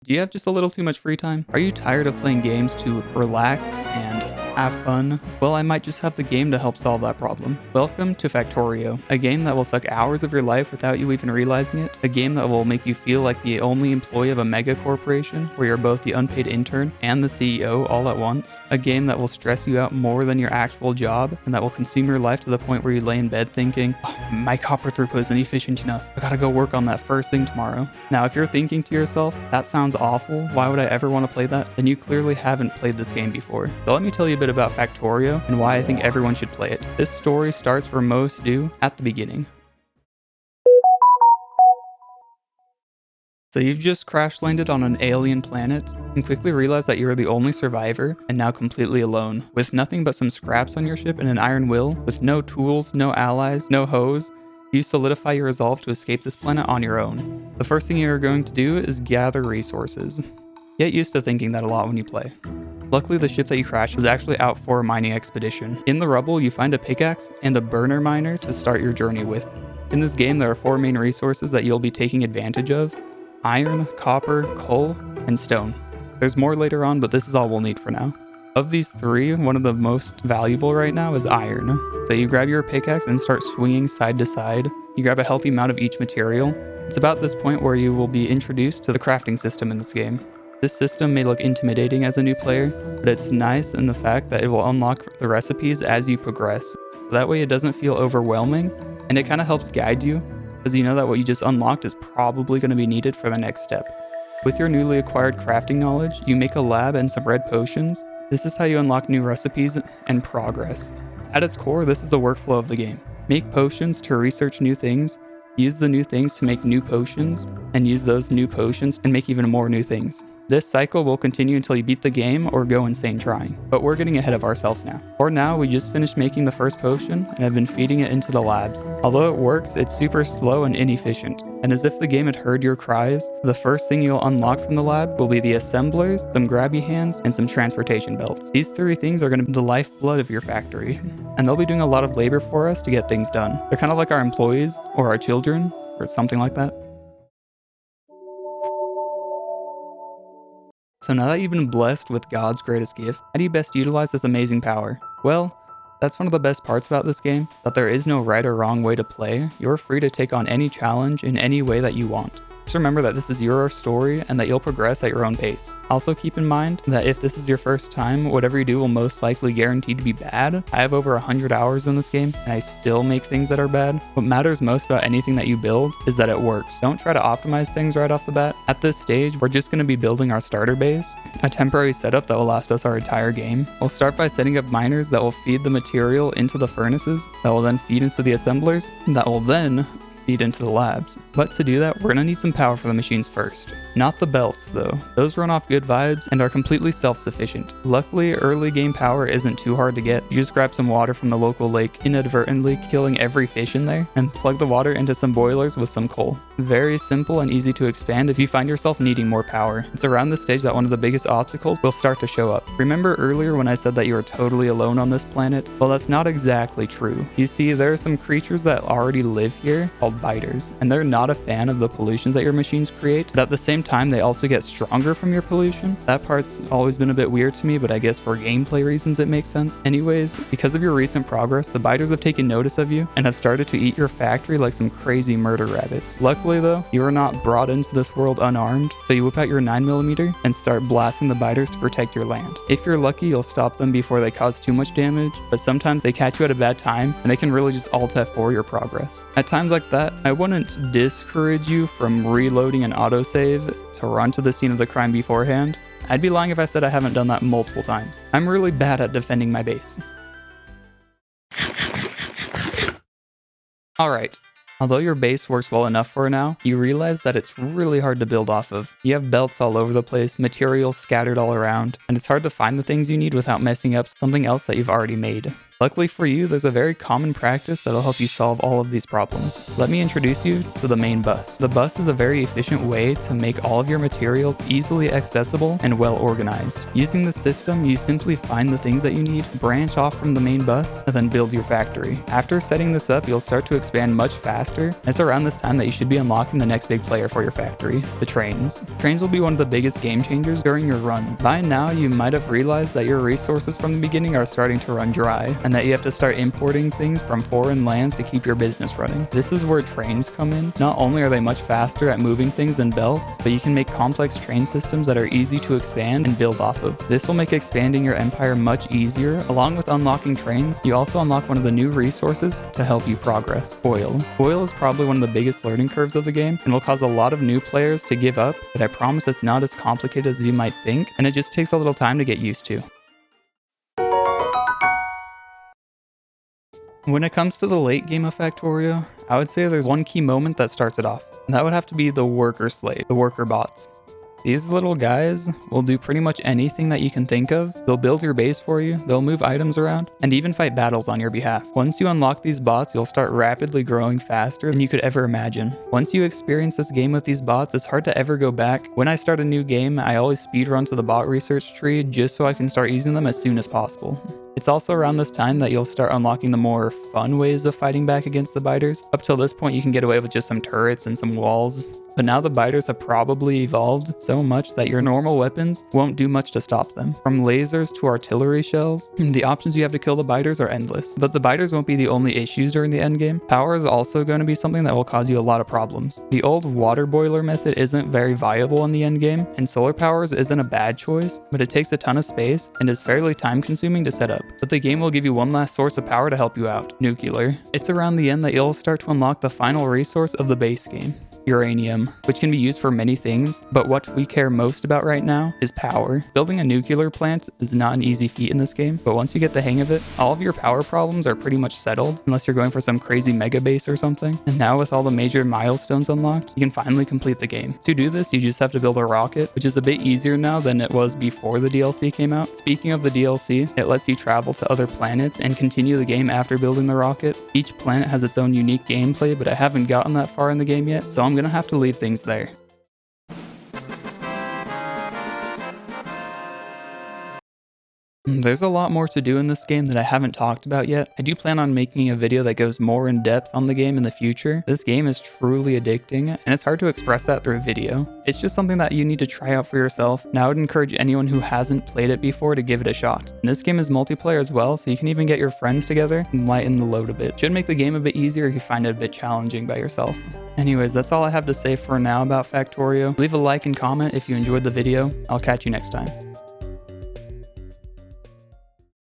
Do you have just a little too much free time? Are you tired of playing games to relax and have fun? Well, I might just have the game to help solve that problem. Welcome to Factorio, a game that will suck hours of your life without you even realizing it, a game that will make you feel like the only employee of a mega corporation where you're both the unpaid intern and the CEO all at once, a game that will stress you out more than your actual job and that will consume your life to the point where you lay in bed thinking, oh, my copper throughput isn't efficient enough. I gotta go work on that first thing tomorrow. Now, if you're thinking to yourself, that sounds awful, why would I ever want to play that? Then you clearly haven't played this game before. So let me tell you a bit about Factorio and why I think everyone should play it. This story starts where most do, at the beginning. So you've just crash landed on an alien planet and quickly realize that you're the only survivor and now completely alone, with nothing but some scraps on your ship and an iron will, with no tools, no allies, no hose. You solidify your resolve to escape this planet on your own. The first thing you're going to do is gather resources. Get used to thinking that a lot when you play. Luckily, the ship that you crashed was actually out for a mining expedition. In the rubble, you find a pickaxe and a burner miner to start your journey with. In this game, there are 4 main resources that you'll be taking advantage of: iron, copper, coal, and stone. There's more later on, but this is all we'll need for now. Of these 3, one of the most valuable right now is iron. So you grab your pickaxe and start swinging side to side. You grab a healthy amount of each material. It's about this point where you will be introduced to the crafting system in this game. This system may look intimidating as a new player, but it's nice in the fact that it will unlock the recipes as you progress. So that way it doesn't feel overwhelming, and it kind of helps guide you, because you know that what you just unlocked is probably going to be needed for the next step. With your newly acquired crafting knowledge, you make a lab and some red potions. This is how you unlock new recipes and progress. At its core, this is the workflow of the game. Make potions to research new things, use the new things to make new potions, and use those new potions and make even more new things. This cycle will continue until you beat the game or go insane trying, but we're getting ahead of ourselves now. For now, we just finished making the first potion and have been feeding it into the labs. Although it works, it's super slow and inefficient, and as if the game had heard your cries, the first thing you'll unlock from the lab will be the assemblers, some grabby hands, and some transportation belts. These 3 things are going to be the lifeblood of your factory, and they'll be doing a lot of labor for us to get things done. They're kind of like our employees, or our children, or something like that. So now that you've been blessed with God's greatest gift, how do you best utilize this amazing power? Well, that's one of the best parts about this game, that there is no right or wrong way to play. You're free to take on any challenge in any way that you want. Just remember that this is your story and that you'll progress at your own pace. Also keep in mind that if this is your first time, whatever you do will most likely guarantee to be bad. I have over 100 hours in this game and I still make things that are bad. What matters most about anything that you build is that it works. Don't try to optimize things right off the bat. At this stage, we're just going to be building our starter base, a temporary setup that will last us our entire game. We'll start by setting up miners that will feed the material into the furnaces, that will then feed into the assemblers, that will then feed into the labs. But to do that, we're gonna need some power for the machines first. Not the belts though. Those run off good vibes and are completely self-sufficient. Luckily, early game power isn't too hard to get. You just grab some water from the local lake, inadvertently killing every fish in there, and plug the water into some boilers with some coal. Very simple and easy to expand if you find yourself needing more power. It's around this stage that one of the biggest obstacles will start to show up. Remember earlier when I said that you were totally alone on this planet? Well, that's not exactly true. You see, there are some creatures that already live here called biters, and they're not a fan of the pollutions that your machines create, but at the same time they also get stronger from your pollution. That part's always been a bit weird to me, but I guess for gameplay reasons it makes sense. Anyways, because of your recent progress, the biters have taken notice of you and have started to eat your factory like some crazy murder rabbits. Luckily though, you are not brought into this world unarmed, so you whip out your 9mm and start blasting the biters to protect your land. If you're lucky, you'll stop them before they cause too much damage, but sometimes they catch you at a bad time and they can really just Alt F4 your progress. At times like that, I wouldn't discourage you from reloading an autosave to run to the scene of the crime beforehand. I'd be lying if I said I haven't done that multiple times. I'm really bad at defending my base. Alright, although your base works well enough for now, you realize that it's really hard to build off of. You have belts all over the place, materials scattered all around, and it's hard to find the things you need without messing up something else that you've already made. Luckily for you, there's a very common practice that'll help you solve all of these problems. Let me introduce you to the main bus. The bus is a very efficient way to make all of your materials easily accessible and well organized. Using the system, you simply find the things that you need, branch off from the main bus, and then build your factory. After setting this up, you'll start to expand much faster. It's around this time that you should be unlocking the next big player for your factory, the trains. Trains will be one of the biggest game changers during your run. By now, you might have realized that your resources from the beginning are starting to run dry, and that you have to start importing things from foreign lands to keep your business running. This is where trains come in. Not only are they much faster at moving things than belts, but you can make complex train systems that are easy to expand and build off of. This will make expanding your empire much easier. Along with unlocking trains, you also unlock one of the new resources to help you progress: oil. Oil is probably one of the biggest learning curves of the game and will cause a lot of new players to give up, but I promise it's not as complicated as you might think, and it just takes a little time to get used to. When it comes to the late game of Factorio, I would say there's one key moment that starts it off, and that would have to be the worker slave, the worker bots. These little guys will do pretty much anything that you can think of. They'll build your base for you, they'll move items around, and even fight battles on your behalf. Once you unlock these bots, you'll start rapidly growing faster than you could ever imagine. Once you experience this game with these bots, it's hard to ever go back. When I start a new game, I always speedrun to the bot research tree just so I can start using them as soon as possible. It's also around this time that you'll start unlocking the more fun ways of fighting back against the biters. Up till this point, you can get away with just some turrets and some walls. But now the biters have probably evolved so much that your normal weapons won't do much to stop them. From lasers to artillery shells, the options you have to kill the biters are endless. But the biters won't be the only issues during the endgame. Power is also going to be something that will cause you a lot of problems. The old water boiler method isn't very viable in the endgame, and solar powers isn't a bad choice, but it takes a ton of space and is fairly time consuming to set up. But the game will give you one last source of power to help you out: nuclear. It's around the end that you'll start to unlock the final resource of the base game: uranium, which can be used for many things, but what we care most about right now is power. Building a nuclear plant is not an easy feat in this game, but once you get the hang of it, all of your power problems are pretty much settled, unless you're going for some crazy mega base or something. And now with all the major milestones unlocked, you can finally complete the game. To do this, you just have to build a rocket, which is a bit easier now than it was before the DLC came out. Speaking of the DLC, it lets you travel to other planets and continue the game after building the rocket. Each planet has its own unique gameplay, but I haven't gotten that far in the game yet, so I'm gonna have to leave things there. There's a lot more to do in this game that I haven't talked about yet. I do plan on making a video that goes more in depth on the game in the future. This game is truly addicting, and it's hard to express that through video. It's just something that you need to try out for yourself, and I would encourage anyone who hasn't played it before to give it a shot. And this game is multiplayer as well, so you can even get your friends together and lighten the load a bit. Should make the game a bit easier if you find it a bit challenging by yourself. Anyways, that's all I have to say for now about Factorio. Leave a like and comment if you enjoyed the video. I'll catch you next time.